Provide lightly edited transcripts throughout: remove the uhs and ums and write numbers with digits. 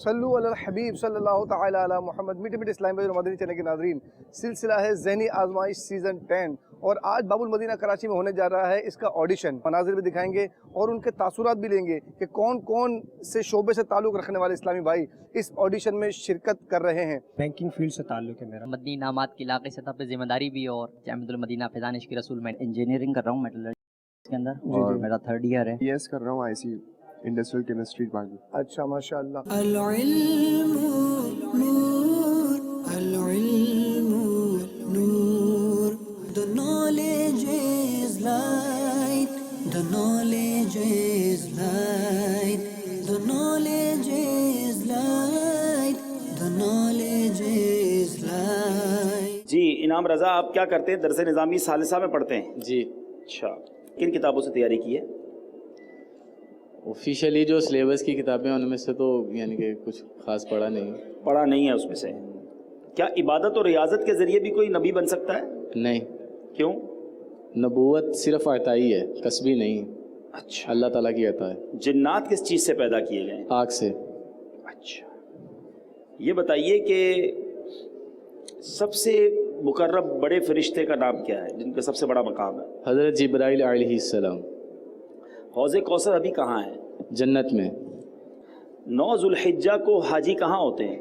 صلو علی الحبیب صلی اللہ تعالی علی محمد۔ میٹھے میٹھے اسلام بھائی اور مدنی چینل کے ناظرین، سلسلہ ہے ذہنی آزمائش سیزن 10 اور آج باب المدینہ کراچی میں ہونے جا رہا ہے اس کا آڈیشن۔ مناظر بھی دکھائیں گے اور ان کے تاثرات بھی لیں گے کہ کون کون سے شعبے سے تعلق رکھنے والے اسلامی بھائی اس آڈیشن میں شرکت کر رہے ہیں۔ بینکنگ فیلڈ سے تعلق ہے میرا، مدنی انعامات کی علاقے سطح پہ ذمہ داری بھی، اور جامعۃ المدینہ فیضان عشق رسول میں انجینئرنگ کر رہا ہوں میٹلرجی کے اندر، اور میرا 3rd ایئر ہے۔ یس کر رہا ہوں آئی سی انڈسٹریل کیمسٹری ڈپارٹمنٹ۔ اچھا ماشاءاللہ۔ العلم نور، العلم نور، the knowledge is light, the knowledge is light, the knowledge is light, the knowledge is light۔ جی انعام رضا، آپ کیا کرتے ہیں؟ درس نظامی ثالثہ میں پڑھتے ہیں؟ جی، اچھا، کن کتابوں سے تیاری کی ہے؟ آفیشیلی جو سلیبس کی کتابیں ہیں ان میں سے تو یعنی کہ کچھ خاص پڑھا نہیں۔ پڑھا نہیں ہے اس میں سے؟ کیا عبادت اور ریاضت کے ذریعے بھی کوئی نبی بن سکتا ہے؟ نہیں، کیوں؟ نبوت صرف عطائی ہے، کسبی نہیں، اچھا، اللہ تعالیٰ کی عطا ہے۔ جنات کس چیز سے پیدا کیے گئے ہیں؟ آگ سے۔ اچھا، یہ بتائیے کہ سب سے مقرب بڑے فرشتے کا نام کیا ہے جن کا سب سے بڑا مقام ہے؟ حضرت جبرائیل علیہ السلام۔ حوض کوثر ابھی کہاں ہے؟ جنت میں۔ 9 ذوالحجہ کو حاجی کہاں ہوتے ہیں؟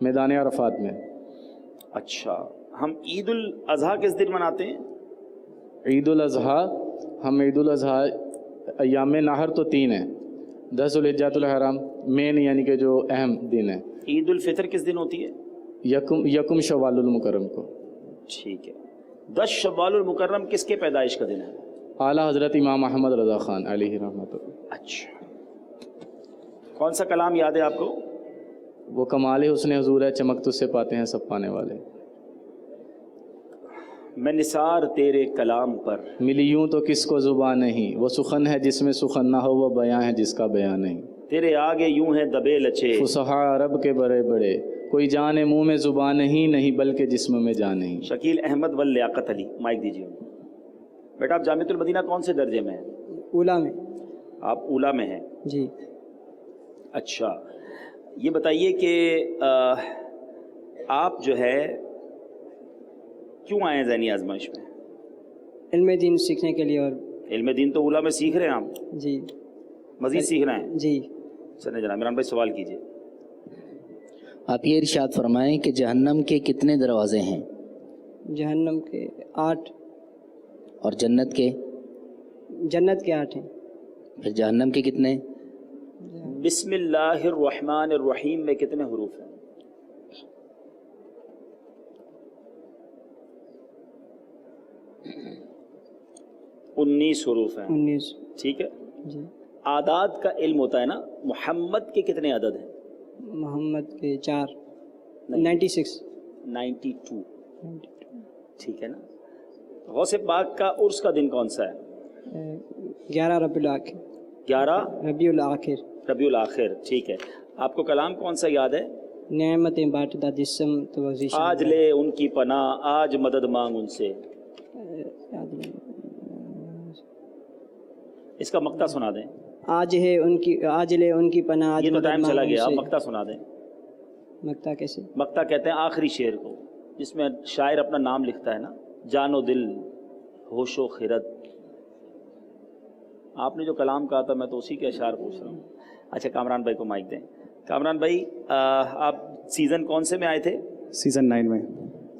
میدان عرفات میں۔ اچھا، ہم عید الاضحیٰ کس دن مناتے ہیں؟ عید الاضحیٰ، ہم عید الاضحیٰ ایام نہر تو 3 ہیں، 10 ذوالحجۃ الحرام مین یعنی کہ جو اہم دن ہے۔ عید الفطر کس دن ہوتی ہے؟ یکم شوال المکرم کو۔ ٹھیک ہے، 10 شوال المکرم کس کے پیدائش کا دن ہے؟ اعلیٰ حضرت امام احمد رضا خان علیہ رحمۃ اللہ۔ اچھا، کون سا کلام یاد ہے آپ کو؟ وہ کمال حسن حضور ہے، چمک تجھ سے پاتے ہیں سب پانے والے۔ میں نثار تیرے کلام پر ملی یوں تو کس کو زبان نہیں، وہ سخن ہے جس میں سخن نہ ہو، وہ بیاں ہے جس کا بیان نہیں۔ تیرے آگے یوں ہے دبے لچے، فصحاء عرب کے بڑے بڑے، کوئی جانے منہ میں زبان ہی نہیں بلکہ جسم میں جان نہیں۔ شکیل احمد ولیاقت علی، مائک دیجیے۔ بیٹا آپ جامعۃ المدینہ کون سے درجے میں ہیں؟ اولا میں۔ آپ اولا میں ہیں؟ جی۔ اچھا، یہ بتائیے کہ آپ جو ہے کیوں آئے ہیں ذہنی آزمائش میں؟ علم دین سیکھنے کے لیے۔ اور علم دین تو اولا میں سیکھ رہے ہیں آپ؟ جی۔ مزید سیکھ رہے ہیں؟ جی۔ چلیں جناب، عمران بھائی سوال کیجیے۔ آپ یہ ارشاد فرمائیں کہ جہنم کے کتنے دروازے ہیں؟ جہنم کے 8۔ اور جنت کے؟ جنت کے 8 ہیں۔ پھر جہنم کے کتنے؟ بسم اللہ الرحمن الرحیم میں کتنے حروف ہیں؟ 19 حروف ہیں۔ 19۔ ٹھیک ہے جی۔ اعداد کا علم ہوتا ہے نا، محمد کے کتنے عدد ہیں؟ محمد کے 4۔ 96۔ 92۔ ٹھیک ہے نا۔ غوث پاک کا عرس کا دن کون سا ہے؟ 11 ربیع الآخر۔ 11 ربیع الآخر۔ ربیع الآخر، ٹھیک ہے۔ آپ کو کلام کون سا یاد ہے؟ نعمتیں بانٹتا جسم تو آج لے ان کی پناہ، آج مدد مانگ ان سے۔ اس کا مقطع سنا دیں۔ آج لے ان کی پناہ، یہ تو ٹائم چلا گیا، آپ مقطع سنا دیں۔ مقطع کیسے؟ مقطع کہتے ہیں آخری شعر کو جس میں شاعر اپنا نام لکھتا ہے نا، جان و دل، ہوش و خرد۔ آپ نے جو کلام کہا تھا میں تو اسی کے اشعار پوچھ رہا ہوں۔ اچھا، کامران بھائی کو مائک دیں۔ کامران بھائی، آپ سیزن کون سے میں آئے تھے؟ سیزن 9 میں۔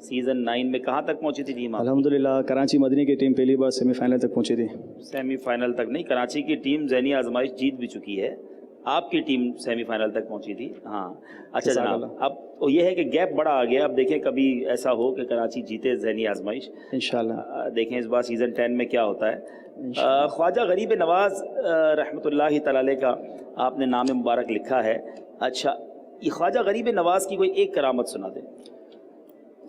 سیزن 9 میں کہاں تک پہنچی تھی ٹیم؟ الحمدللہ کراچی مدنی کی ٹیم پہلی بار سیمی فائنل تک پہنچی تھی۔ سیمی فائنل تک نہیں، کراچی کی ٹیم ذہنی آزمائش جیت بھی چکی ہے، آپ کی ٹیم سیمی فائنل تک پہنچی تھی۔ ہاں اچھا جناب، اب یہ ہے کہ گیپ بڑا آ گیا، اب دیکھیں کبھی ایسا ہو کہ کراچی جیتے ذہنی آزمائش انشاءاللہ، دیکھیں اس بار سیزن 10 میں کیا ہوتا ہے۔ خواجہ غریب نواز رحمۃ اللہ تعالی علیہ کا آپ نے نام مبارک لکھا ہے۔ اچھا، یہ خواجہ غریب نواز کی کوئی ایک کرامت سنا دیں۔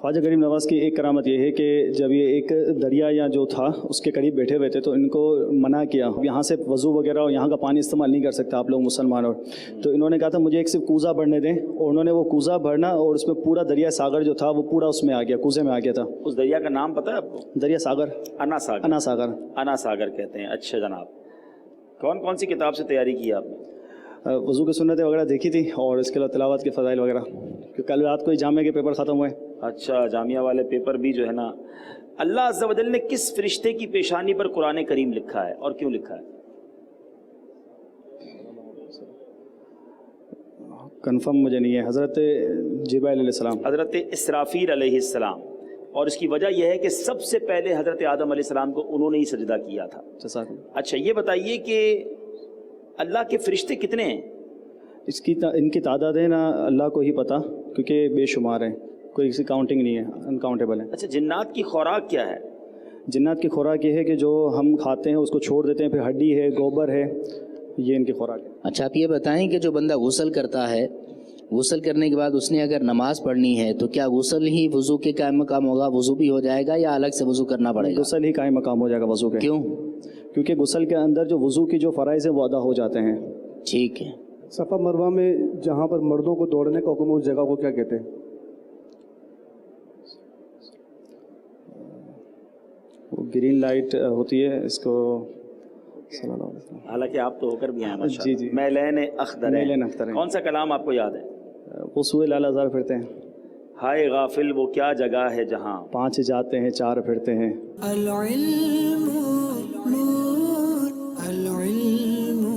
خواجہ غریب نواز کی ایک کرامت یہ ہے کہ جب یہ ایک دریا یا جو تھا اس کے قریب بیٹھے ہوئے تھے تو ان کو منع کیا، یہاں سے وضو وغیرہ اور یہاں کا پانی استعمال نہیں کر سکتا آپ لوگ مسلمان، اور تو انہوں نے کہا تھا مجھے ایک صرف کوزہ بھرنے دیں، اور انہوں نے وہ کوزہ بھرنا اور اس میں پورا دریا ساگر جو تھا وہ پورا اس میں آ گیا، کوزے میں آ گیا تھا۔ اس دریا کا نام پتہ ہے آپ کو؟ دریا ساگر، انا ساگر۔ انا ساگر، انا ساگر کہتے ہیں۔ اچھا جناب، کون کون سی کتاب سے تیاری کی آپ نے؟ वज़ू की सुन्नतें वगैरह देखी थी और इसके अलावा तिलावत के फ़ज़ाइल वगैरह, कि कल रात को ही जामे के पेपर ख़त्म हुए। अच्छा, जामिया वाले पेपर भी जो है ना, अल्लाह अज़्ज़ा व जल ने किस फरिश्ते की पेशानी पर कुरान करीम लिखा है और क्यों लिखा है? कंफर्म मुझे नहीं है। हज़रत जिब्राइल अलैहिस्सलाम, हज़रत इसराफील अलैहिस्सलाम, और इसकी वजह यह है कि सबसे पहले हज़रत आदम अलैहिस्सलाम को उन्होंने ही सजदा किया था। अच्छा, ये बताइए कि अल्लाह के फरिश्ते कितने हैं? इनकी तादाद है ना अल्लाह को ही पता, क्योंकि बेशुमार हैं, कोई इसकी काउंटिंग नहीं है, अनकाउंटेबल है। अच्छा, जिन्नात की खुराक क्या है? जिन्नात की खुराक ये है कि जो हम खाते हैं उसको छोड़ देते हैं, फिर हड्डी है, गोबर है, ये इनकी खुराक है। अच्छा, आप ये बताएं कि जो बंदा गुस्ल करता है, गुस्ल करने के बाद उसने अगर नमाज पढ़नी है तो क्या गुस्ल ही वज़ू के कायम मकाम होगा, वज़ू भी हो जाएगा या अलग से वज़ू करना पड़ेगा? गुस्ल ही कायम मकाम हो जाएगा वज़ू के। क्यों? क्योंकि गुस्ल के अंदर जो वज़ू की जो फ़राइज़ है वो अदा हो जाते हैं। ठीक है। सफ़ा मरवा में जहाँ पर मर्दों को दौड़ने का हुक्म है उस जगह को क्या कहते हैं? वो ग्रीन लाइट होती है, इसको हालांकि आप तो होकर भी हैं जी जी, मैलेन अख्तर है। कौन सा कलाम आपको याद है? वो सूए लाल हज़ार फिरते हैं। हाय गाफिल वो क्या जगह है जहाँ 5 जाते हैं 4 फिरते हैं। अल-इल्मु नूर, अल-इल्मु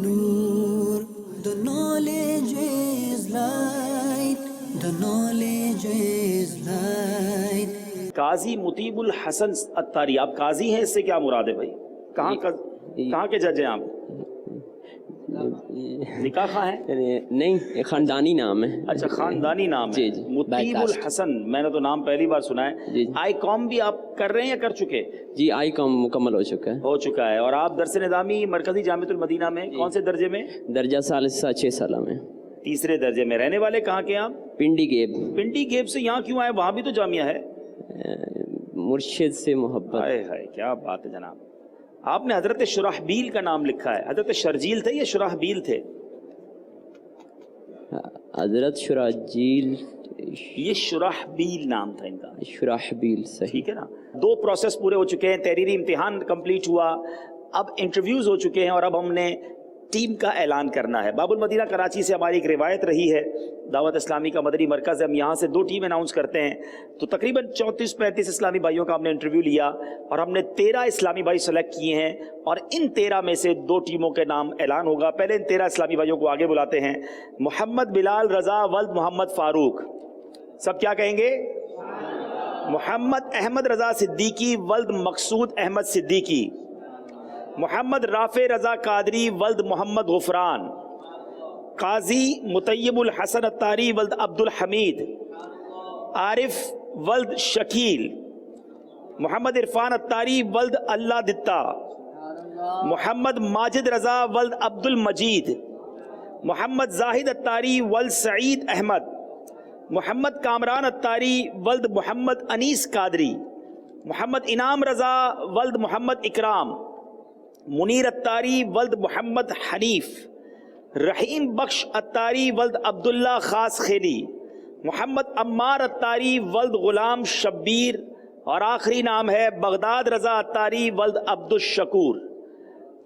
नूर, the knowledge is light, the knowledge is light। काजी मुतीबुल हसन अत्तारी, आप काजी हैं, इससे क्या मुराद है भाई? कहाँ के जज हैं आप? निकाह खां है? नहीं, खानदानी नाम है। अच्छा, खानदानी नाम है। मुतीबुल हसन, मैंने तो नाम पहली बार सुना है। आई कॉम भी आप कर रहे हैं या कर चुके? जी, आई कॉम मुकम्मल हो चुका है। हो चुका है। और आप दरस निज़ामी मरकजी जामिअतुल मदीना में कौन से दर्जे में? दर्जा सालिसा 6 साल में। तीसरे दर्जे में। रहने वाले कहाँ के आप? पिंडी गेब। पिंडी गेब से यहाँ क्यों आए? वहाँ भी तो जामिया है। मुर्शिद से मोहब्बत। हाय हाय, क्या बात है जनाब। आपने हजरत शुराहबील का नाम लिखा है, हजरत शर्जील थे या शुराहबील थे? हजरत शुराजील, ये शुराहबील नाम था इनका। शुराहबील, सही। ठीक है ना। 2 प्रोसेस पूरे हो चुके हैं, तहरीरी इम्तिहान कंप्लीट हुआ, अब इंटरव्यूज हो चुके हैं और अब हमने टीम का ऐलान करना है। बाबुल मदीना कराची से हमारी एक रिवायत रही है, दावत इस्लामी का मदनी मरकज़ है, हम यहाँ से 2 टीम अनाउंस करते हैं। तो तकरीबन 34-35 इस्लामी भाइयों का हमने इंटरव्यू लिया और हमने 13 इस्लामी भाई सेलेक्ट किए हैं और इन 13 में से 2 टीमों के नाम ऐलान होगा। पहले इन 13 इस्लामी भाइयों को आगे बुलाते हैं। मोहम्मद बिलाल रज़ा वल्द मोहम्मद फ़ारूक, सब क्या कहेंगे? मोहम्मद अहमद रज़ा सिद्दीकी वल्द मकसूद अहमद सिद्दीकी, मोहम्मद राफे रज़ा कादरी वल्द मोहम्मद गुफरान, काजी मुतय्यबुल हसन अत्तारी वल्द अब्दुल हमीद, आरिफ वल्द शकील, मोहम्मद इरफान अत्तारी वल्द अल्लाह दित्ता, मोहम्मद माजिद रज़ा वल्द अब्दुल मजीद, मोहम्मद जाहिद अत्तारी वल्द सईद अहमद, मोहम्मद कामरान अत्तारी वल्द मोहम्मद अनीस कादरी, मोहम्मद इनाम रज़ा वल्द मोहम्मद इकराम, मुनीर अत्तारी वल्द मोहम्मद हनीफ, रहीम बख्श अत्तारी वल्द अब्दुल्ला खास खेली, मोहम्मद अम्मार अत्तारी वल्द गुलाम शब्बीर और आखिरी नाम है बगदाद रज़ा अत्तारी वल्द अब्दुल शकूर।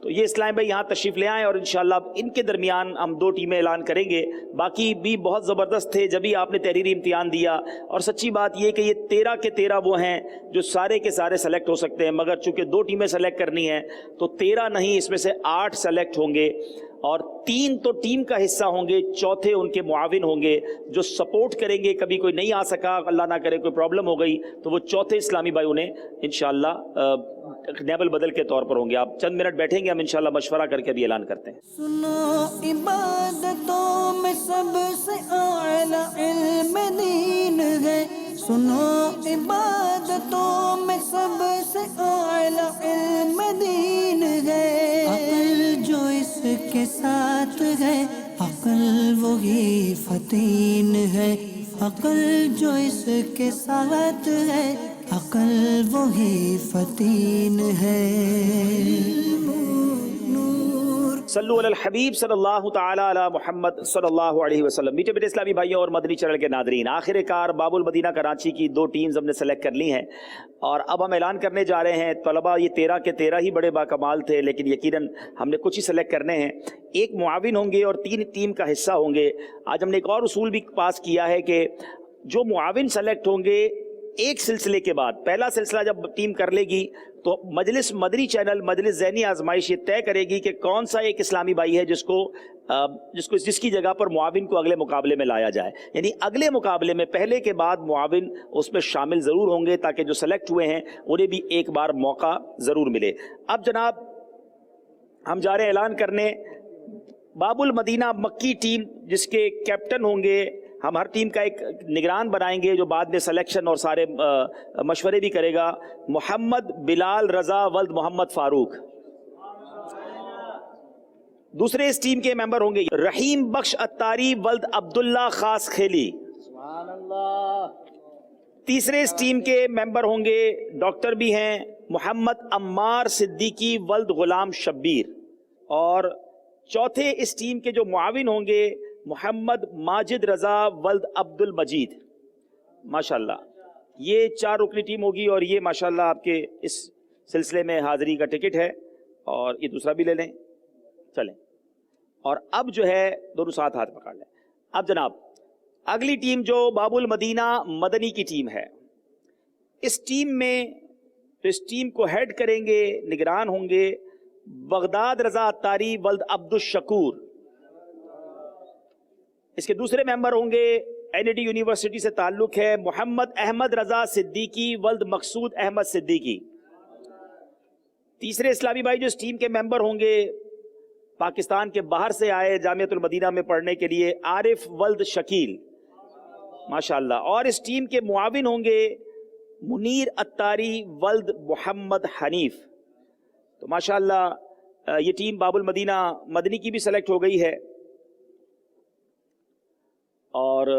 तो ये इस्लाम भाई यहाँ तशरीफ़ ले आएँ और इंशाअल्लाह इनके दरमियान हम 2 टीमें ऐलान करेंगे। बाकी भी बहुत ज़बरदस्त थे जब भी आपने तहरीरी इम्तिहान दिया, और सच्ची बात ये कि ये 13 के 13 वो हैं जो सारे के सारे सेलेक्ट हो सकते हैं, मगर चूँकि 2 टीमें सेलेक्ट करनी हैं तो 13 नहीं, इसमें से 8 सेलेक्ट होंगे और 3 तो टीम का हिस्सा होंगे, चौथे उनके मुआविन होंगे जो सपोर्ट करेंगे। कभी कोई नहीं आ सका, अल्लाह ना करे कोई प्रॉब्लम हो गई, तो वो चौथे इस्लामी भाई उन्हें इंशाअल्लाह नेबल बदल के तौर पर होंगे। आप चंद मिनट बैठेंगे, हम इंशाअल्लाह मशवरा करके अभी ऐलान करते हैं। सुनो इबादतों में सबसे आला इल्म दीन है, सुनो इबादतों में सबसे आला इल्म दीन है। अक्ल जो इसके साथ है, अक्ल वही फतीन है, अक्ल जो इसके साथ है, अक्ल वही फतीन है। सल्लु अलल हबीब सल्लल्लाहु ताला अला मुहम्मद सल्लल्लाहु अलैहि वसल्लम। मीठे मीठे इस्लामी भाइयों और मदनी चैनल के नादरीन, आखिरकार बाबुल मदीना कराची की 2 टीम्स हमने सेलेक्ट कर ली हैं और अब हम ऐलान करने जा रहे हैं। तलबा ये 13 के 13 ही बड़े बाकमाल थे, लेकिन यकीनन हमने कुछ ही सेलेक्ट करने हैं। 1 मुआविन होंगे और 3 टीम का हिस्सा होंगे। आज हमने एक और उसूल भी पास किया है कि जो मुआविन सेलेक्ट होंगे एक सिलसिले के बाद, पहला सिलसिला जब टीम कर लेगी तो मजलिस मदनी चैनल मजलिस ज़हनी आजमाइश ये तय करेगी कि कौन सा एक इस्लामी भाई है जिसकी जगह पर मुआविन को अगले मुकाबले में लाया जाए। यानी अगले मुकाबले में पहले के बाद मुआविन उसमें शामिल ज़रूर होंगे ताकि जो सेलेक्ट हुए हैं उन्हें भी एक बार मौका ज़रूर मिले। अब जनाब हम जा रहे हैं ऐलान करने बाबुल मदीना मक्की टीम जिसके कैप्टन होंगे। हम हर टीम का एक निगरान बनाएंगे जो बाद में सिलेक्शन और सारे मशवरे भी करेगा। मोहम्मद बिलाल रजा वल्द मोहम्मद फारूक। दूसरे इस टीम के मेंबर होंगे रहीम बख्श अत्तारी वल्द अब्दुल्ला खास खेली। तीसरे इस टीम के मेंबर होंगे, डॉक्टर भी हैं, मोहम्मद अम्मार सिद्दीकी वल्द गुलाम शब्बीर। और चौथे इस टीम के जो मुआविन होंगे मोहम्मद माजिद रजा वल्द अब्दुल मजीद। माशाल्लाह ये 4 रुकनी टीम होगी और ये माशाल्लाह आपके इस सिलसिले में हाजिरी का टिकट है। और ये दूसरा भी ले लें, चलें। और अब जो है दोनों साथ हाथ पकड़ लें। अब जनाब अगली टीम जो बाबुल मदीना मदनी की टीम है, इस टीम में तो इस टीम को हेड करेंगे, निगरान होंगे बगदाद रजा अत्तारी वल्द अब्दुल शकूर। इसके दूसरे मेंबर होंगे एनईडी यूनिवर्सिटी से ताल्लुक है मोहम्मद अहमद रजा सिद्दीकी वल्द मकसूद अहमद सिद्दीकी। तीसरे इस्लामी भाई जो इस टीम के मेंबर होंगे पाकिस्तान के बाहर से आए जामियतुल मदीना में पढ़ने के लिए आरिफ वल्द शकील माशाल्लाह। और इस टीम के मुआविन होंगे मुनीर अत्तारी वल्द मोहम्मद हनीफ। तो माशाल्लाह ये टीम बाबुल मदीना मदनी की भी सेलेक्ट हो गई है और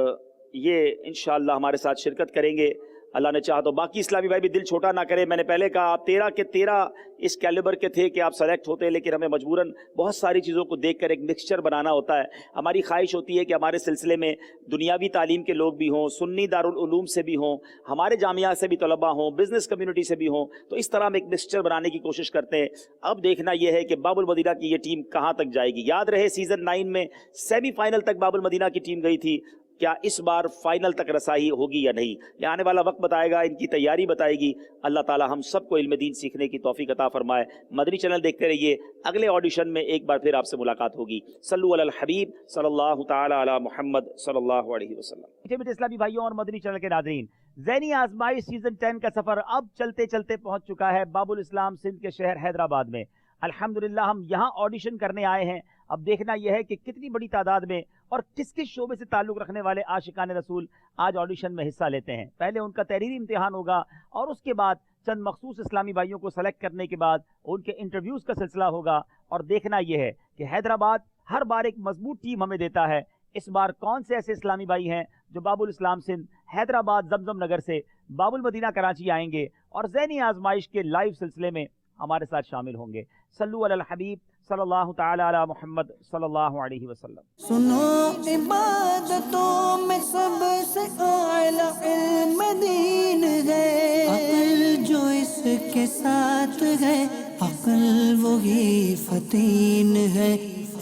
ये इंशाअल्लाह हमारे साथ शिरकत करेंगे अल्लाह ने चाहा तो। बाकी इस्लामी भाई भी दिल छोटा ना करें। मैंने पहले कहा आप 13 के 13 इस कैलिबर के थे कि आप सेलेक्ट होते हैं, लेकिन हमें मजबूरन बहुत सारी चीज़ों को देखकर एक मिक्सचर बनाना होता है। हमारी ख्वाहिश होती है कि हमारे सिलसिले में दुनियावी तालीम के लोग भी हों, सुन्नी दारुल उलूम से भी हों, हमारे जामिया से भी तलबा हों, बिजनेस कम्युनिटी से भी हों। तो इस तरह हम एक मिक्सचर बनाने की कोशिश करते हैं। अब देखना यह है कि बाबुल मदीना की ये टीम कहाँ तक जाएगी। याद रहे सीज़न 9 में सेमीफाइनल तक बाबुल मदीना की टीम गई थी। क्या इस बार फाइनल तक रसाई होगी या नहीं, ये आने वाला वक्त बताएगा, इनकी तैयारी बताएगी। अल्लाह ताला हम सबको इल्म दीन सीखने की तौफीक अता फरमाए। मदनी चैनल देखते रहिए। अगले ऑडिशन में एक बार फिर आपसे मुलाकात होगी। सल्लु अलल हबीब सल्लल्लाहु ताला अला मुहम्मद सल्लल्लाहु अलैहि वसल्लम। मीठे मीठे इस्लामी भाइयों और मदनी चैनल के नाज़रीन, ज़हनी आज़माइश सीजन 10 का सफर अब चलते चलते पहुंच चुका है बाबुल इस्लाम सिंध के शहर हैदराबाद में। अल्हम्दुलिल्लाह हम यहाँ ऑडिशन करने आए हैं। अब देखना यह है कि कितनी बड़ी तादाद में और किस किस शोबे से ताल्लुक़ रखने वाले आशिकान रसूल आज ऑडिशन में हिस्सा लेते हैं। पहले उनका तहरीरी इम्तिहान होगा और उसके बाद चंद मखसूस इस्लामी भाइयों को सेलेक्ट करने के बाद उनके इंटरव्यूज़ का सिलसिला होगा। और देखना यह है कि हैदराबाद हर बार एक मजबूत टीम हमें देता है। इस बार कौन से ऐसे इस्लामी भाई हैं जो बाबुल इस्लाम सिंध हैदराबाद जमजम नगर से बाबुल मदीना कराची आएंगे और ज़हनी आजमाइश के लाइव सिलसिले में हमारे साथ शामिल होंगे। सल्लु अलल हबीब सल्लल्लाहु ताला अला मुहम्मद सल्लल्लाहु अलैहि वसल्लम। सुनो इबादतों में सबसे आला इल्म दीन है, अक्ल जो इसके साथ है अक्ल वही फतीन है,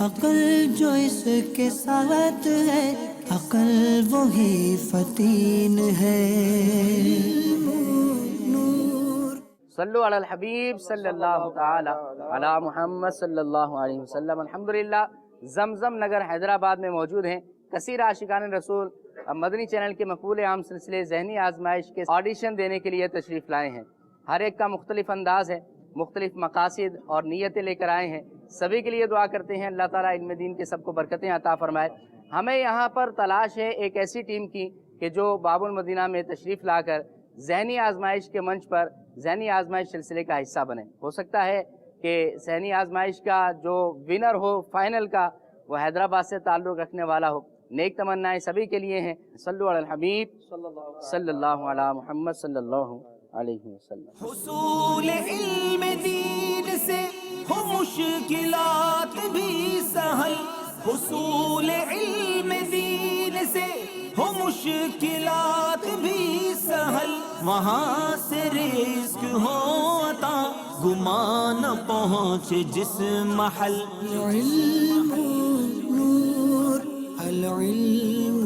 अक्ल जो इसके साथ है अक्ल वही फतीन है। सल्लु अलल हबीब सल्लल्लाहु ताला अला मुहम्मद सल्लल्लाहु अलैहि वसल्लम। अल्हम्दुलिल्लाह जमजम नगर हैदराबाद में मौजूद हैं कसीर आशिकान रसूल मदनी चैनल के मकबूल आम सिलसिले ज़हनी आजमाइश के ऑडिशन देने के लिए तशरीफ़ लाए हैं। हर एक का मुख्तलिफ अंदाज़ है, मुख्तलिफ मकासिद और नीयतें लेकर आए हैं। सभी के लिए दुआ करते हैं अल्लाह ताला इल्म दीन के सबको बरकतें अता फरमाए। हमें यहाँ पर तलाश है एक ऐसी टीम की कि जो बाबुल मदीना में तशरीफ़ लाकर ज़हनी आजमाइश के मंच पर ज़हनी आजमाइश सिलसिले का हिस्सा बने। हो सकता है कि ज़हनी आजमाइश का जो विनर हो फाइनल का वो हैदराबाद से ताल्लुक़ रखने वाला हो। नेक तमन्नाएं सभी के लिए हैं। सल्लु अलल हबीब सल्लल्लाहु अला मुहम्मद सल्लल्लाहु अलैहि वसल्लम। हुसूल इल्म दीन से हो मुश्किलात भी सहल हुसूल इल्म दीन से हो मुश्किलात भी सहल वहाँ से रिस्क हो अता गुमान पहुँचे जिस महल इल्म नूर अल इल्म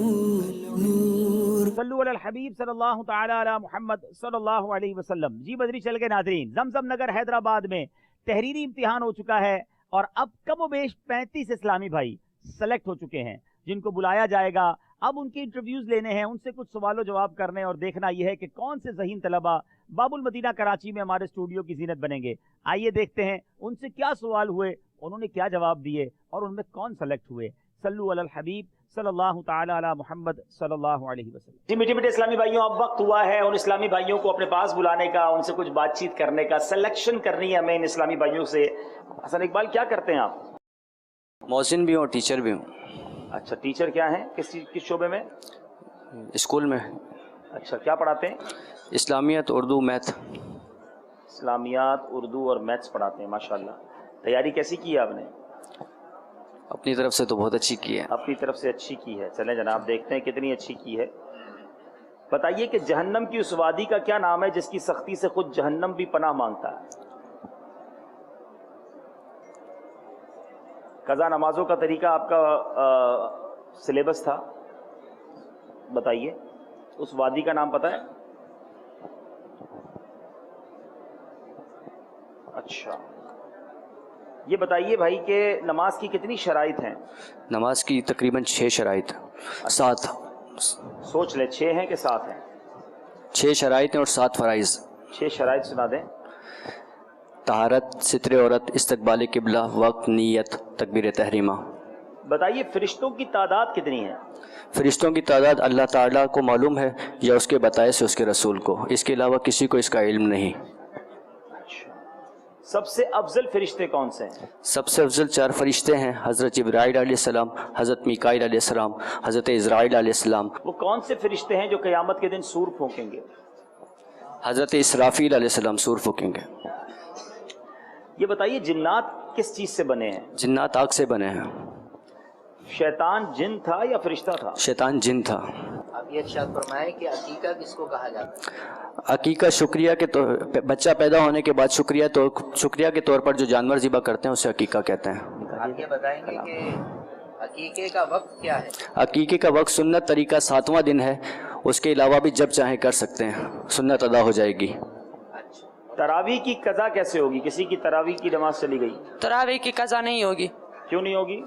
नूर सल्लु अलल हबीब सल्लल्लाहु तआला अला मुहम्मद सल्लल्लाहु अलैहि वसल्लम। जी बदरी चल के नाज़रीन, जमजम नगर हैदराबाद में तहरीरी इम्तिहान हो चुका है और अब कमोबेश 35 इस्लामी भाई सेलेक्ट हो चुके हैं जिनको बुलाया जाएगा। अब उनके इंटरव्यूज लेने हैं, उनसे कुछ सवालों जवाब करने और देखना यह है कि कौन से ज़हीन तलबा बाबुल मदीना कराची में हमारे स्टूडियो की जीनत बनेंगे। आइए देखते हैं उनसे क्या सवाल हुए, उन्होंने क्या जवाब दिए और उनमें कौन सेलेक्ट हुए। सल्लु अलल हबीब सल्लल्लाहु ताला अला मुहम्मद सल्लल्लाहु अलैहि वसल्लम। जी मीठे मीठे इस्लामी भाइयों, अब वक्त हुआ है उन इस्लामी भाइयों को अपने पास बुलाने का, उनसे कुछ बातचीत करने का, सिलेक्शन करनी है हमें इन इस्लामी भाइयों से। हसन इकबाल, क्या करते हैं आप? मौज़िन भी हूँ, टीचर भी हूँ। अच्छा, टीचर क्या हैं? किस शोबे में? स्कूल में। अच्छा, क्या पढ़ाते हैं? इस्लामियत, उर्दू, मैथ। इस्लामियात, उर्दू और मैथ्स पढ़ाते हैं, माशाल्लाह। तैयारी कैसी की है आपने? अपनी तरफ से तो बहुत अच्छी की है। अपनी तरफ से अच्छी की है। चलें जनाब, देखते हैं कितनी अच्छी की है। बताइए कि जहन्नम की उस वादी का क्या नाम है जिसकी सख्ती से खुद जहन्नम भी पनाह मांगता है? कज़ा नमाजों का तरीका आपका सिलेबस था, बताइए उस वादी का नाम पता है? अच्छा, ये बताइए भाई कि नमाज की कितनी शराइत हैं? नमाज की तकरीबन 6 शराइत, 7। सोच ले, 6 हैं कि 7 हैं? 6 शराइत हैं और 7 फ़राइज़। 6 शराइत सुना दें। तहारत, सित्रे औरत, इस्तकबाल क़िबला, वक्त, नीयत, तकबीर तहरीमा। बताइए फरिश्तों की तादाद कितनी है? फरिश्तों की तादाद अल्लाह ताला को मालूम है या उसके बताए से उसके रसूल को, इसके अलावा किसी को इसका इल्म नहीं। सबसे अफजल फरिश्ते कौन से हैं? सबसे अफजल 4 फरिश्ते हैं, हज़रत जिब्राइल अलैहिस्सलाम, हज़रत मीकाईल अलैहिस्सलाम, हज़रत इज़राइल अलैहिस्सलाम। वो कौन से फरिश्ते हैं जो क़यामत के दिन सूर फूकेंगे? हज़रत इसराफील अलैहिस्सलाम सूर फूकेंगे। ये बताइए जिन्नात किस चीज़ से बने हैं? जिन्नात आग से बने हैं। शैतान जिन था या फरिश्ता था? शैतान जिन था। अब ये इरशाद फरमाए कि अकीका किसको कहा जाता है? अकीका शुक्रिया के तौर, बच्चा पैदा होने के बाद शुक्रिया के तौर पर जो जानवर ज़िबा करते हैं उसे अकीका कहते हैं। आप ये बताएंगे कि अकीके का वक्त क्या है? अकीके का वक्त सुन्नत तरीका 7वां दिन है, उसके अलावा भी जब चाहें कर सकते हैं, सुन्नत अदा हो जाएगी। तरावी की कज़ा कैसे होगी? किसी की तरावी की नमाज चली गई, तरावी की कज़ा नहीं होगी। क्यों नहीं होगी?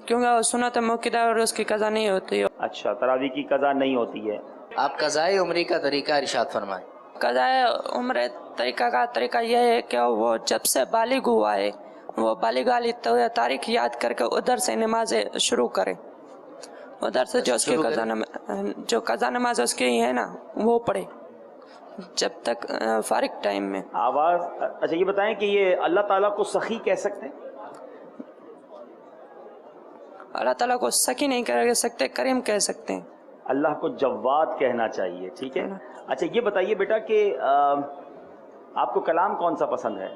क्योंकि सुन्नत मुक्किदा और उसकी कज़ा नहीं होती। अच्छा, तरावी की कज़ा नहीं होती है। आप कज़ाए उम्री का तरीका इरशाद फरमाएं। कज़ाए उम्र तरीका का तरीका यह है कि वो जब से बालिग हुआ है वो बालिग वाली तारीख याद करके उधर से नमाजें शुरू करे, उधर से जो उसकी कज़ा नमाज उसकी है ना वो पढ़े जब तक फारिग टाइम में। आवाज़ अच्छा, ये बताएं कि ये अल्लाह ताला को सखी कह सकते हैं? अल्लाह ताला को सखी नहीं कह सकते, करीम कह सकते हैं। अल्लाह को जव्वाद कहना चाहिए, ठीक है। अच्छा, ये बताइए बेटा कि आपको कलाम कौन सा पसंद है?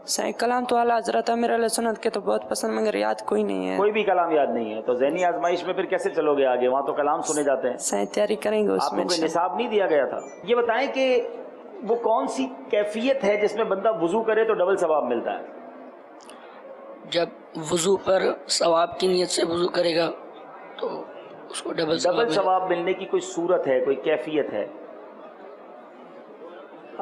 सही कलाम तो आला हज़रत अमीर अहले सुन्नत के तो बहुत पसंद, मगर याद कोई नहीं है। कोई भी कलाम याद नहीं है तो ज़हनी आजमाइश में फिर कैसे चलोगे आगे? वहाँ तो कलाम सुने जाते हैं। सही तैयारी करेंगे उसमें। आपको कोई निसाब नहीं दिया गया था? ये बताएं कि वो कौन सी कैफियत है जिसमें बंदा वुजू करे तो डबल सवाब मिलता है? जब वुजू पर सवाब की नीयत से वुजू करेगा तो उसको डबल सवाब मिलने की कोई सूरत है, कोई कैफियत है?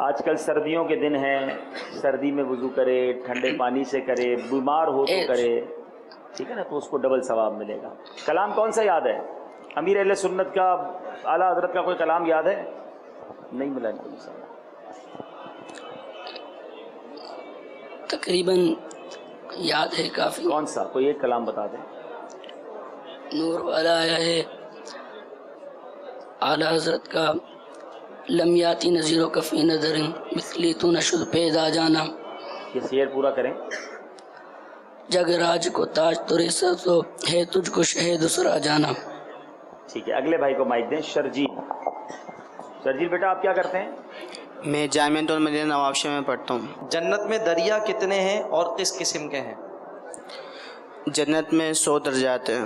आजकल सर्दियों के दिन हैं, सर्दी में वुजू करे, ठंडे पानी से करे, बीमार हो तो करे, ठीक है ना, तो उसको डबल सवाब मिलेगा। कलाम कौन सा याद है? अमीर अहले सुन्नत का, आला हजरत का कोई कलाम याद है? नहीं मिला नहीं। तकरीबन याद है काफ़ी। कौन सा? कोई एक कलाम बता दें। नूर वाला आया है आला हजरत का, लम्याती नज़ीरो कफ़ी नज़रिन मिसली तू नशुद पैदा जाना। ये शेर पूरा करें। जगराज को ताज तुरे सो है तुझको शहे दूसरा जाना। ठीक है, अगले भाई को माइक दें। शर्जील बेटा, आप क्या करते हैं? میں جامعۃ المدینہ نوابشاہ میں پڑھتا ہوں۔ जन्नत में दरिया कितने हैं और किस किस्म के हैं? जन्नत में 100 दर्जात हैं।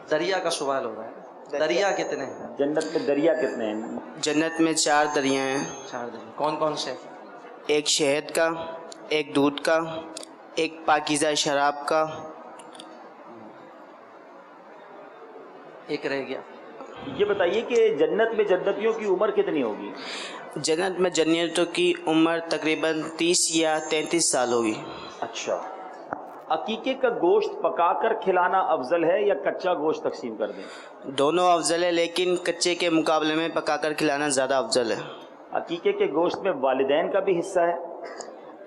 दरिया का सवाल हो रहा है, दरिया कितने हैं? जन्नत में दरिया कितने हैं? जन्नत में 4 दरिया हैं। 4 दरिया। कौन कौन से? एक शहद का, एक दूध का, एक पाकीज़ा शराब का, एक रह गया। ये बताइए कि जन्नत में जन्नतियों की उम्र कितनी होगी? जन्नत में जन्नतियों की उम्र तकरीबन 30 या 33 साल होगी। अच्छा, अकीके का गोश्त पकाकर खिलाना अफजल है या कच्चा गोश्त तकसीम कर दें? दोनों अफजल है, लेकिन कच्चे के मुकाबले में पकाकर खिलाना ज़्यादा अफजल है। अकीके के गोश्त में वालिदैन का भी हिस्सा है?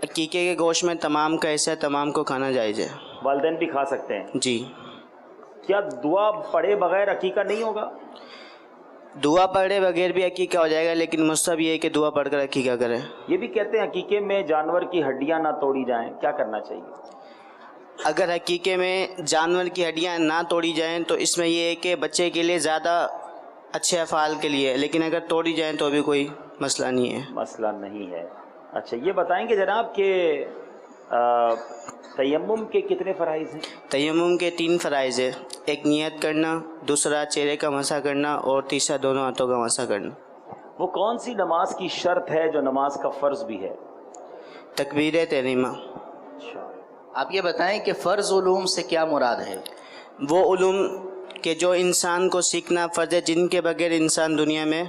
अकीके के गोश्त में तमाम का हिस्सा, तमाम को खाना जायज़ है। वालिदैन भी खा सकते हैं? जी। क्या दुआ पढ़े बगैर अकीका नहीं होगा? दुआ पढ़े बगैर भी अकीका हो जाएगा, लेकिन मुस्तहब ये है कि दुआ पढ़कर अकीका करें। ये भी कहते हैं अकीके में जानवर की हड्डियां ना तोड़ी जाएं, क्या करना चाहिए? अगर अकीके में जानवर की हड्डियां ना तोड़ी जाएं तो इसमें यह है कि बच्चे के लिए ज़्यादा अच्छे अफ़ाल के लिए है, लेकिन अगर तोड़ी जाएं तो भी कोई मसला नहीं है। मसला नहीं है। अच्छा, ये बताएंगे जनाब कि तयम्मुम के कितने फ़राइज़ हैं? तयम्मुम के 3 फ़राइज़ है। एक नियत करना, दूसरा चेहरे का मसा करना और तीसरा दोनों हाथों का मसा करना। वो कौन सी नमाज की शर्त है जो नमाज का फ़र्ज़ भी है? तकबीर तहरीमा। अच्छा, आप ये बताएं कि फ़र्ज़ उलूम से क्या मुराद है? वो उलूम के जो इंसान को सीखना फ़र्ज़ है, जिनके बगैर इंसान दुनिया में,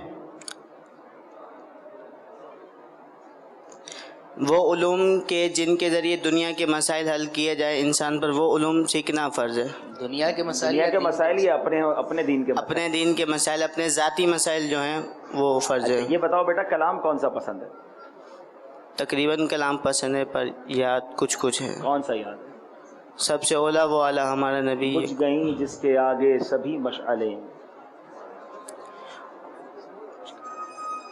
वो उलूम के जिनके ज़रिए दुनिया के मसाइल हल किए जाए इंसान पर, वो उलूम सीखना फ़र्ज़ है। दुनिया के मसाइल या अपने दीन के अपने दीन के मसाइल, अपने ज़ाती मसाइल जो हैं वो फ़र्ज़ है। ये बताओ बेटा, कलाम कौन सा पसंद है? तकरीबन कलाम पसंद है, पर याद कुछ कुछ है। कौन सा याद है? सबसे ओला वो आला हमारा नबी। बुझ गई जिसके आगे सभी मशअलें,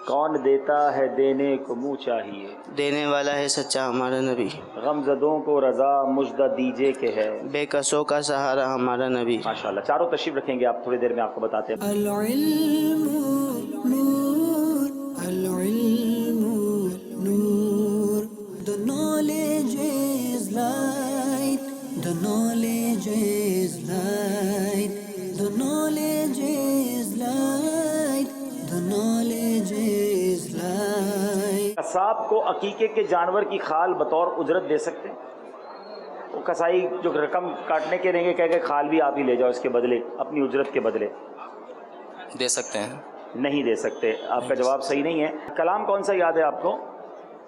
कौन देता है देने को मुँह चाहिए, देने वाला है सच्चा हमारा नबी। गमज़दों को रज़ा मुजदा दीजिए के है, बेकसों का सहारा हमारा नबी। माशाल्लाह। चारों तशरीफ रखेंगे, आप थोड़ी देर में आपको बताते हैं। The knowledge is light, the knowledge is light, the knowledge is light, the knowledge is light. Kasab को अकीके के जानवर की खाल बतौर उजरत दे सकते हैं? वो कसाई जो रकम काटने के रहेंगे कह के खाल भी आप ही ले जाओ इसके बदले, अपनी उजरत के बदले। दे सकते हैं? नहीं दे सकते। आपका जवाब सही नहीं है। कलाम कौन सा याद है आपको?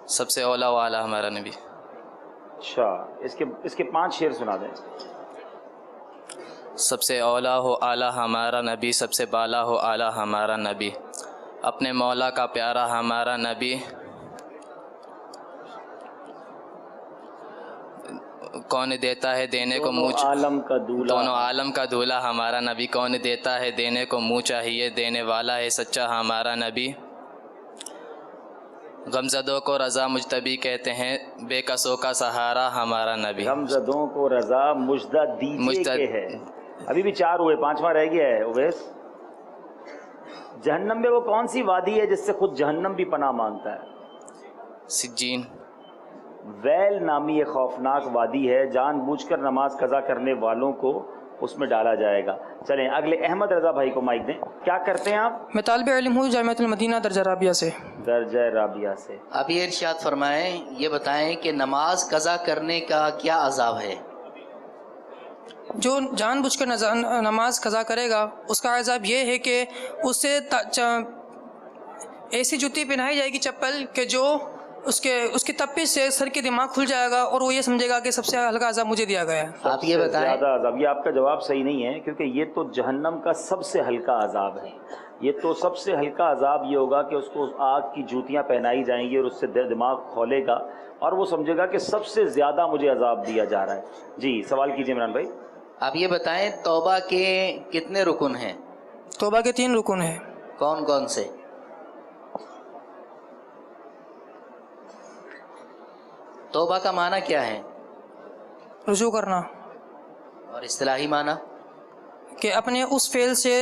सबसे औला वाला हमारा नबी। अच्छा, इसके 5 शेर सुना दें। सबसे औला हो आला हमारा नबी, सबसे बाला हो आला हमारा नबी, अपने मौला का प्यारा हमारा नबी, कौन देता है देने को मुँह, आलम का दूल्हा, दोनों आलम का दूल्हा हमारा नबी, कौन देता है देने को मुँह चाहिए, देने वाला है सच्चा हमारा नबी, गमज़दों को रज़ा मुजतबी कहते हैं, बेकसों का सहारा हमारा नबी। गमज़दों को रज़ा मुजदा दीजिए के है। अभी भी 4 हुए, 5वां रह गया है। उवैस, जहन्नम में वो कौन सी वादी है जिससे खुद जहन्नम भी पनाह मांगता है? सिज्जीन। वैल नामी एक खौफनाक वादी है, जानबूझकर नमाज कज़ा करने वालों को उसमें डाला जाएगा। चलें अगले अहमद रज़ा भाई को माइक दें। क्या करते हैं आप? मैं तालिब इल्म हूँ जामिअतुल मदीना दर्जा राबिया से। दर्जा राबिया से। आप ये इरशाद फरमाएं, ये बताएं कि नमाज कज़ा करने का क्या अज़ाब है? जो जानबूझकर नमाज कज़ा करेगा उसका अज़ाब ये है कि उससे ऐसी जूती पहनाई जाएगी, चप्पल, कि जो उसके तपिश से सर के दिमाग खुल जाएगा और वो ये समझेगा कि सबसे हल्का अज़ाब मुझे दिया गया है। आप ये बताएं। ज़्यादा अज़ाब, ये आपका जवाब सही नहीं है, क्योंकि ये तो जहन्नम का सबसे हल्का अज़ाब है। ये तो सबसे हल्का अज़ाब ये होगा कि उसको आग की जूतियाँ पहनाई जाएंगी और उससे दिमाग खोलेगा और वो समझेगा कि सबसे ज़्यादा मुझे अज़ाब दिया जा रहा है। जी, सवाल कीजिए इमरान भाई। आप ये बताएं, तौबा के कितने रुकन हैं? तौबा के 3 रुकन हैं। कौन कौन से? तौबा का माना क्या है? रुजू करना। और इस्तिलाही माना? कि अपने उस फेल से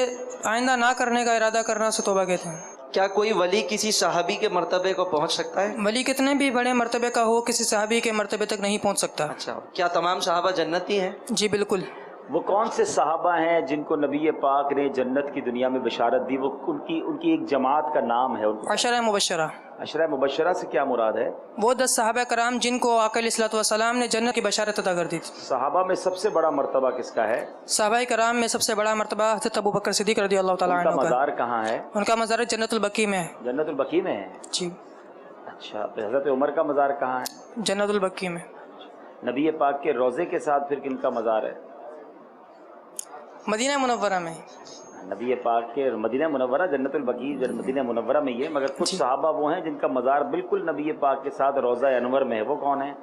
आइंदा ना करने का इरादा करना से तौबा कहते हैं। کیا کوئی ولی کسی صحابی کے مرتبے کو پہنچ سکتا ہے؟ ولی کتنے بھی بڑے مرتبے کا ہو کسی صحابی کے مرتبے تک نہیں پہنچ سکتا. اچھا، کیا تمام صحابہ جنتی ہیں؟ جی بالکل. وہ کون سے صحابہ ہیں جن کو نبی پاک نے جنت کی دنیا میں بشارت دی؟ وہ ان کی ایک جماعت کا نام ہے. عشرہ مبشرہ. عشرہ مبشرہ سے کیا مراد ہے؟ وہ 10 صحابہ کرام جن کو آقا علیہ الصلوۃ والسلام نے جنت کی بشارت عطا کر دی تھی. صحابہ میں سب سے بڑا مرتبہ کس کا ہے؟ صحابہ کرام میں سب سے بڑا مرتبہ حضرت ابو بکر صدیق رضی اللہ تعالیٰ عنہ کا. ان کا مزار کہاں ہے؟ ان کا مزار جنت البقیع میں ہے. جنت البقیع میں ہے جی. اچھا، حضرت عمر کا مزار کہاں ہے؟ جنت البقیع میں. نبی پاک کے روضے کے ساتھ پھر کن کا مزار ہے؟ مدینہ منورہ میں. نبی پاک کے مدینہ منورہ جنت البقیع مدینہ منورہ میں یہ، مگر کچھ صحابہ وہ ہیں جن کا مزار بالکل نبی پاک کے ساتھ روضہ انور میں ہے. وہ کون ہیں؟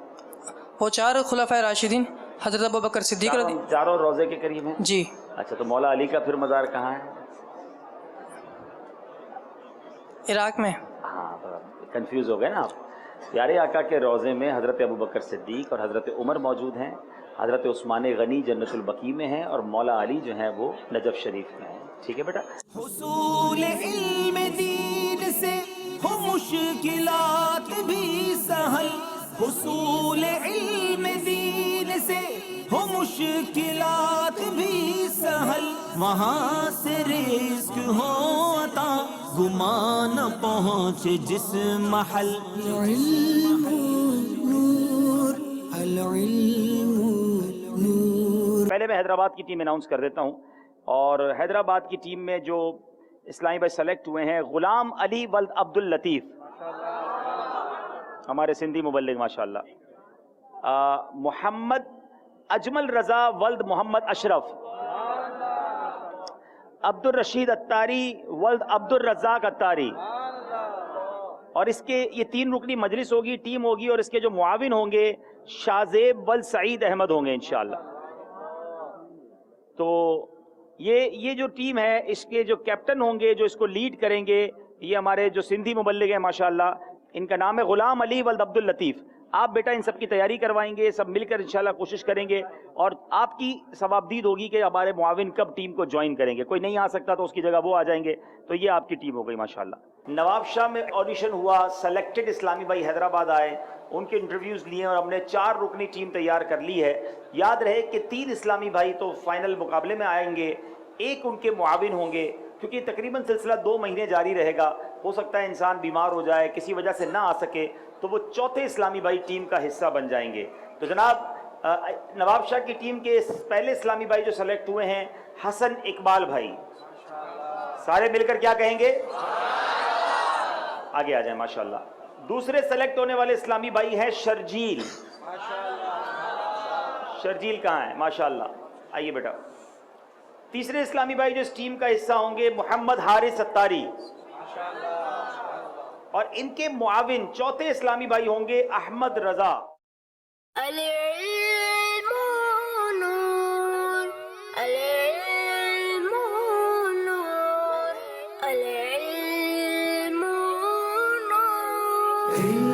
وہ 4 خلفائے راشدین حضرت ابو بکر صدیق چاروں روضے کے قریب ہیں. جی. اچھا، تو مولا علی کا پھر مزار کہاں ہے؟ عراق میں. ہاں، کنفیوز ہو گئے نا آپ. پیارے آقا کے روضے میں حضرت ابو بکر صدیق اور حضرت عمر موجود ہیں. حضرت عثمان غنی جنت البقیع میں ہیں اور مولا علی جو ہیں وہ نجف شریف میں ہیں. ٹھیک ہے بیٹا. حصول علم دین سے ہو مشکلات بھی سہل، حصول علم دین سے ہو مشکلات بھی سہل، وہاں سے رزق ہو عطا گمان پہنچ جس محل. العلم نور، العلم نور. پہلے میں حیدرآباد کی ٹیم اناؤنس کر دیتا ہوں، اور حیدرآباد کی ٹیم میں جو اسلامی بھائی سلیکٹ ہوئے ہیں: غلام علی ولد عبد اللطیف، ہمارے سندھی مبلغ ماشاءاللہ. محمد اجمل رضا ولد محمد اشرف، عبد الرشید اتاری ولد عبد الرزاق اتاری. اور اس کے یہ 3 رکنی مجلس ہوگی، ٹیم ہوگی، اور اس کے جو معاون ہوں گے شاہزیب ولد سعید احمد ہوں گے انشاءاللہ. تو یہ جو ٹیم ہے اس کے جو کیپٹن ہوں گے جو اس کو لیڈ کریں گے یہ ہمارے جو سندھی مبلغ ہیں ماشاءاللہ، ان کا نام ہے غلام علی ولد عبد اللطیف. آپ بیٹا ان سب کی تیاری کروائیں گے، سب مل کر انشاءاللہ کوشش کریں گے، اور آپ کی ثوابدید ہوگی کہ ہمارے معاون کب ٹیم کو جوائن کریں گے. کوئی نہیں آ سکتا تو اس کی جگہ وہ آ جائیں گے. تو یہ آپ کی ٹیم ہو گئی ماشاءاللہ. نواب شاہ میں آڈیشن ہوا، سلیکٹڈ اسلامی بھائی حیدرآباد آئے، ان کے انٹرویوز لیے اور ہم نے 4 رکنی ٹیم تیار کر لی ہے. یاد رہے کہ 3 اسلامی بھائی تو فائنل مقابلے میں آئیں گے، 1 ان کے معاون ہوں گے، کیونکہ تقریباً سلسلہ 2 مہینے جاری رہے گا. ہو سکتا ہے انسان بیمار ہو جائے، کسی وجہ سے نہ آ سکے، تو وہ 4تھے اسلامی بھائی ٹیم کا حصہ بن جائیں گے. تو جناب نواب شاہ کی ٹیم کے پہلے اسلامی بھائی جو سلیکٹ ہوئے ہیں حسن اقبال بھائی، سارے مل کر کیا کہیں گے؟ آگے آ جائیں ماشاءاللہ. دوسرے سلیکٹ ہونے والے اسلامی بھائی ہیں شرجیل. شرجیل کہاں ہے؟ ماشاءاللہ آئیے بیٹا. تیسرے اسلامی بھائی جو اس ٹیم کا حصہ ہوں گے محمد حارث ستاری، اور ان کے معاون 4تھے اسلامی بھائی ہوں گے احمد رضا. العلم نور، العلم نور، العلم نور.